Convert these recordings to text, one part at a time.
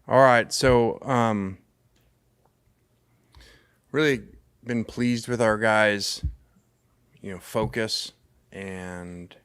All right, so really been pleased with our guys, focus and,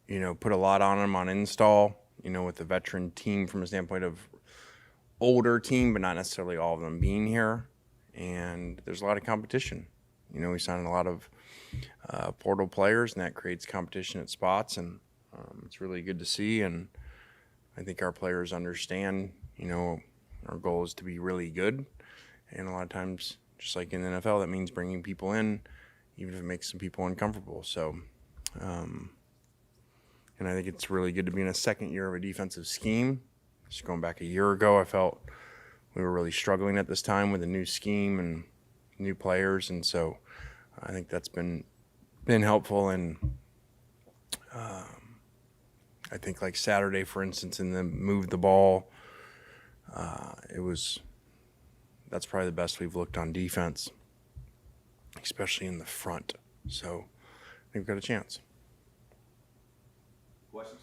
put a lot on them on install, with the veteran team from a standpoint of older team, but not necessarily all of them being here. And there's a lot of competition. We signed a lot of portal players, and that creates competition at spots, and it's really good to see. And I think our players understand, our goal is to be really good. And a lot of times, just like in the NFL, that means bringing people in, even if it makes some people uncomfortable. So, and I think it's really good to be in a second year of a defensive scheme. Just going back a year ago, I felt we were really struggling at this time with a new scheme and new players. And so I think that's been helpful. And I think like Saturday, for instance, in the move the ball, that's probably the best we've looked on defense, especially in the front. So I think we've got a chance. Questions?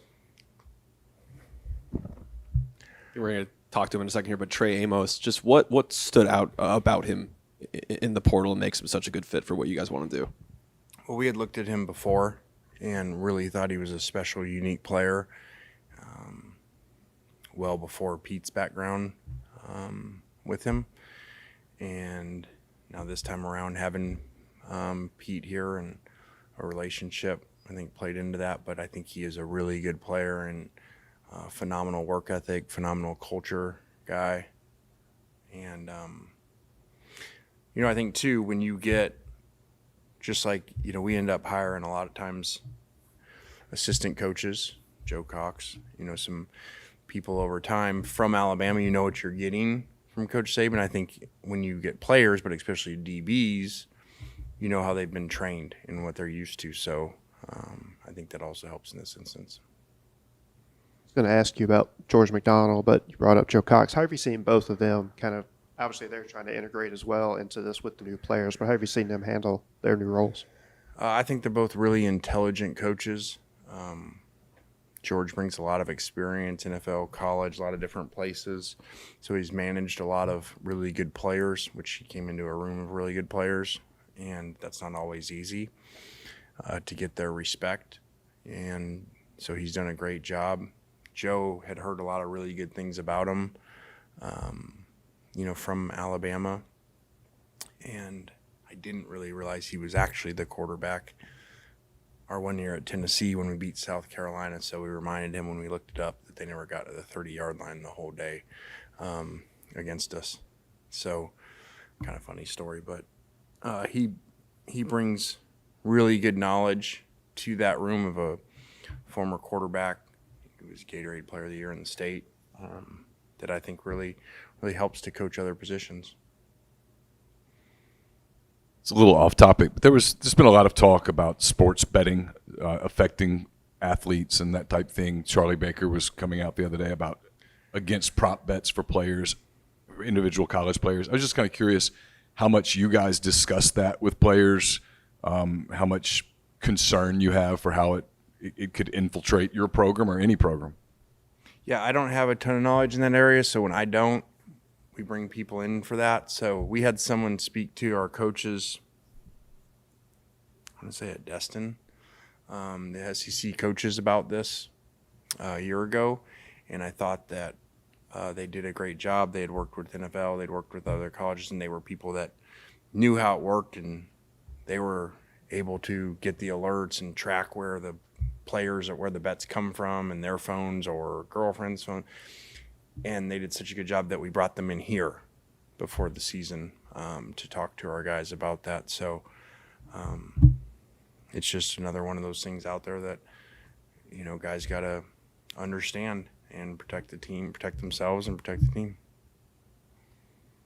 We're going to talk to him in a second here, but Trey Amos, just what stood out about him in the portal and makes him such a good fit for what you guys want to do? Well, we had looked at him before and really thought he was a special, unique player, well before Pete's background with him. And now this time around, having Pete here and a relationship, I think played into that. But I think he is a really good player and phenomenal work ethic, phenomenal culture guy. And, I think, too, when you get just like, we end up hiring a lot of times assistant coaches, Joe Cox, some people over time from Alabama, what you're getting from Coach Saban. I think when you get players, but especially DBs, how they've been trained and what they're used to. So I think that also helps in this instance. I was going to ask you about George McDonald, but you brought up Joe Cox. How have you seen both of them kind of, obviously they're trying to integrate as well into this with the new players, but how have you seen them handle their new roles? I think they're both really intelligent coaches. George brings a lot of experience, NFL, college, a lot of different places. So he's managed a lot of really good players, which he came into a room of really good players, and that's not always easy to get their respect. And so he's done a great job. Joe had heard a lot of really good things about him, from Alabama. And I didn't really realize he was actually the quarterback our 1 year at Tennessee when we beat South Carolina. So we reminded him when we looked it up that they never got to the 30-yard line the whole day against us. So kind of funny story, but he brings really good knowledge to that room of a former quarterback who was Gatorade Player of the Year in the state that I think really helps to coach other positions. It's a little off topic, but there's been a lot of talk about sports betting affecting athletes and that type thing. Charlie Baker was coming out the other day about against prop bets for players, individual college players. I was just kind of curious how much you guys discuss that with players, how much concern you have for how it could infiltrate your program or any program. Yeah, I don't have a ton of knowledge in that area, so when I don't, we bring people in for that. So we had someone speak to our coaches, I want to say at Destin, the SEC coaches about this a year ago, and I thought that they did a great job. They had worked with NFL, they'd worked with other colleges, and they were people that knew how it worked, and they were able to get the alerts and track where the players or where the bets come from and their phones or girlfriend's phone. And they did such a good job that we brought them in here before the season to talk to our guys about that. So it's just another one of those things out there that, guys got to understand and protect the team, protect themselves, and protect the team.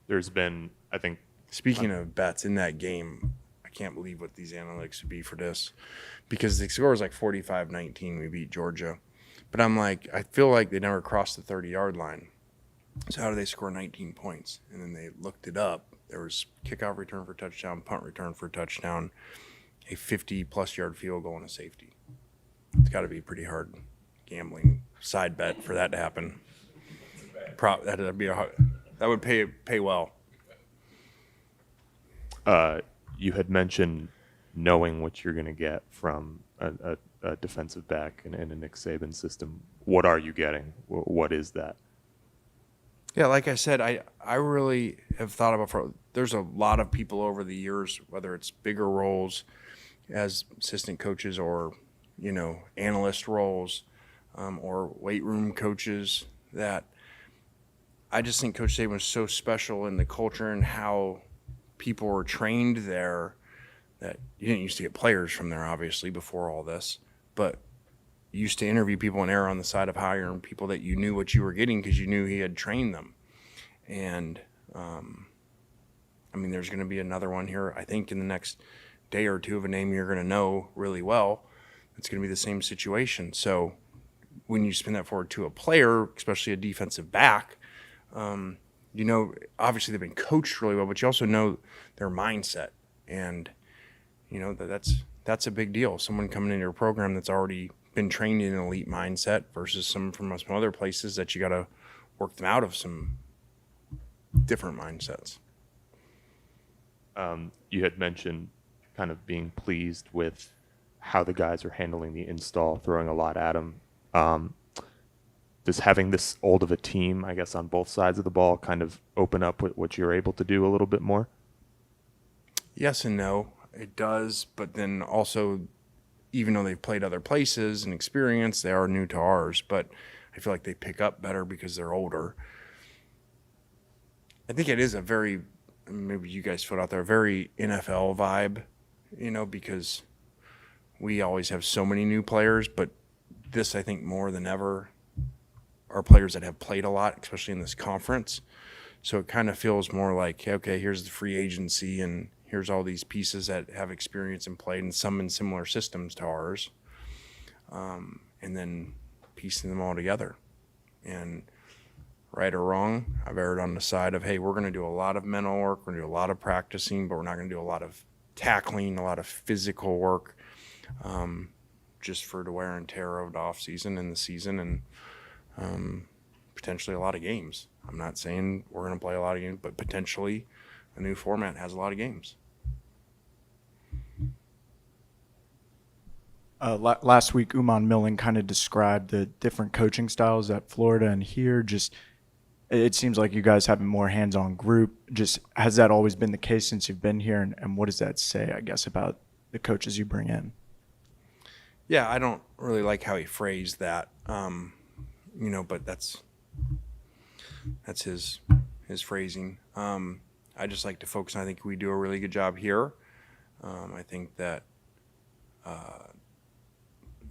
There's been, I think... Speaking of bets in that game, I can't believe what these analytics would be for this, because the score was like 45-19. We beat Georgia. But I'm like, I feel like they never crossed the 30-yard line. So how do they score 19 points? And then they looked it up. There was kickoff return for touchdown, punt return for touchdown, a 50-plus yard field goal, and a safety. It's got to be pretty hard gambling side bet for that to happen. that would pay well. You had mentioned knowing what you're going to get from a defensive back in a Nick Saban system. What are you getting? What is that? Yeah, like I said, I really have thought about there's a lot of people over the years, whether it's bigger roles as assistant coaches or, analyst roles or weight room coaches, that I just think Coach Saban was so special in the culture and how people were trained there, that you didn't used to get players from there, obviously, before all this, but you used to interview people and err on the side of hiring people that you knew what you were getting because you knew he had trained them. And, there's going to be another one here, I think, in the next day or two, of a name you're going to know really well. It's going to be the same situation. So when you spin that forward to a player, especially a defensive back, obviously they've been coached really well, but you also know their mindset. And, that's a big deal. Someone coming into your program that's already been trained in an elite mindset versus some from some other places that you got to work them out of some different mindsets. You had mentioned kind of being pleased with how the guys are handling the install, throwing a lot at them. Does having this old of a team, I guess, on both sides of the ball kind of open up what you're able to do a little bit more? Yes and no. It does, but then also, even though they've played other places and experience, they are new to ours, but I feel like they pick up better because they're older. I think it is a very, maybe you guys feel it out there, a very NFL vibe, because we always have so many new players, but this, I think, more than ever, are players that have played a lot, especially in this conference. So it kind of feels more like, okay, here's the free agency, and here's all these pieces that have experience and played, and some in similar systems to ours, and then piecing them all together. And right or wrong, I've erred on the side of, hey, we're going to do a lot of mental work, we're going to do a lot of practicing, but we're not going to do a lot of tackling, a lot of physical work, just for the wear and tear of the off season and the season, and potentially a lot of games. I'm not saying we're going to play a lot of games, but potentially a new format has a lot of games. Last week, Uman Millen kind of described the different coaching styles at Florida and here. Just, it seems like you guys have a more hands-on group. Just, has that always been the case since you've been here? And what does that say, I guess, about the coaches you bring in? Yeah, I don't really like how he phrased that, but that's his phrasing. I just like to focus on, I think we do a really good job here. I think that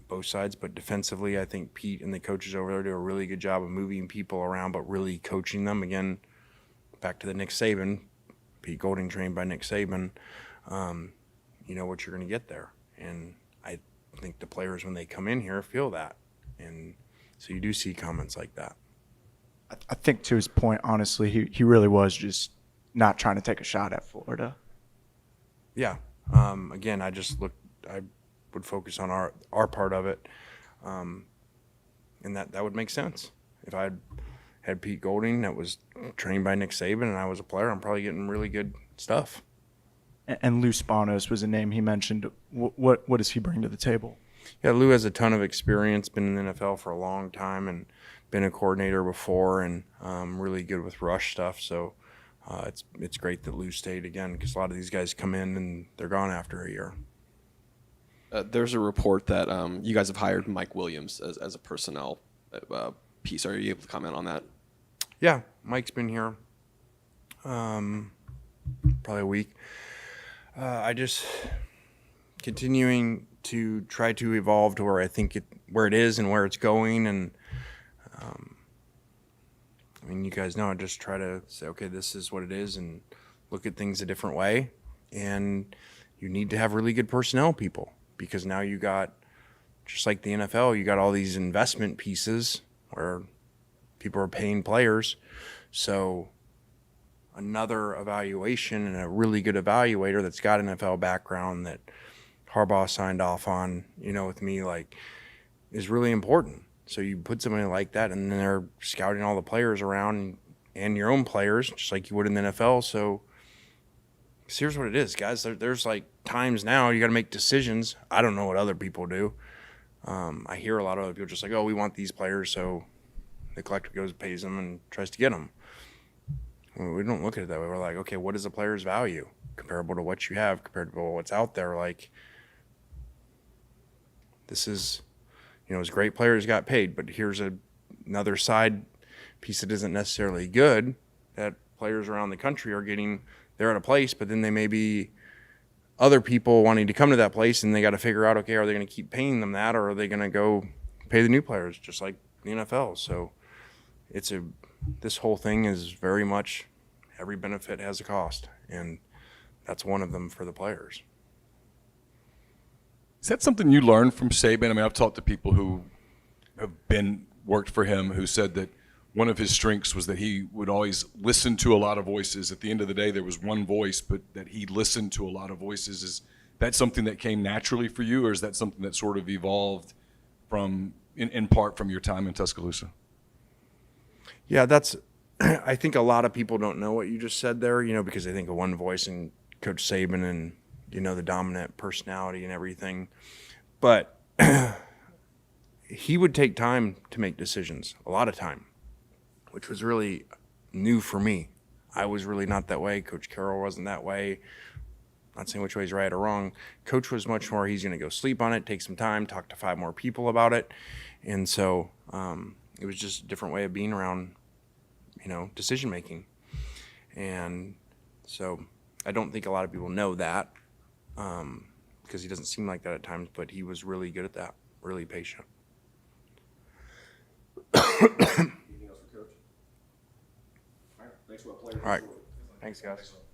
both sides, but defensively, I think Pete and the coaches over there do a really good job of moving people around, but really coaching them. Again, back to the Nick Saban, Pete Golding trained by Nick Saban, you know what you're going to get there. And I think the players, when they come in here, feel that. And so you do see comments like that. I think to his point, honestly, he really was just not trying to take a shot at Florida. Yeah. Again, I would focus on our part of it. And that would make sense. If I had Pete Golding that was trained by Nick Saban and I was a player, I'm probably getting really good stuff. And Lou Spanos was a name he mentioned. What does he bring to the table? Yeah, Lou has a ton of experience, been in the NFL for a long time and been a coordinator before, and really good with rush stuff. So it's great that Lou stayed again, because a lot of these guys come in and they're gone after a year. There's a report that you guys have hired Mike Williams as a personnel piece. Are you able to comment on that? Yeah, Mike's been here probably a week. I just continuing to try to evolve to where I think where it is and where it's going. And you guys know, I just try to say, okay, this is what it is, and look at things a different way. And you need to have really good personnel people, because now you got, just like the NFL, you got all these investment pieces where people are paying players. So another evaluation and a really good evaluator that's got an NFL background that Harbaugh signed off on, with me, is really important. So you put somebody like that, and then they're scouting all the players around and your own players, just like you would in the NFL. So here's what it is, guys. There's like times now you got to make decisions. I don't know what other people do. I hear a lot of other people just like, oh, we want these players, so the collector goes, pays them, and tries to get them. We don't look at it that way. We're like, okay, what is a player's value comparable to what you have, compared to what's out there? Like, this is, as great players got paid, but here's another side piece that isn't necessarily good, that players around the country are getting, they're at a place, but then they may be other people wanting to come to that place, and they got to figure out, okay, are they going to keep paying them that, or are they going to go pay the new players, just like the NFL? So this whole thing is very much, every benefit has a cost, and that's one of them for the players. Is that something you learned from Saban? I mean, I've talked to people who have worked for him, who said that one of his strengths was that he would always listen to a lot of voices. At the end of the day, there was one voice, but that he listened to a lot of voices. Is that something that came naturally for you, or is that something that sort of evolved from, in part, from your time in Tuscaloosa? Yeah, I think a lot of people don't know what you just said there, because they think of one voice and Coach Saban and, the dominant personality and everything. But he would take time to make decisions, a lot of time, which was really new for me. I was really not that way. Coach Carroll wasn't that way. Not saying which way is right or wrong. Coach was much more, he's going to go sleep on it, take some time, talk to 5 more people about it. And so it was just a different way of being around, decision making. And so I don't think a lot of people know that, because he doesn't seem like that at times, but he was really good at that, really patient. Anything else for Coach? All right. Thanks for what players. All right. Thanks, guys.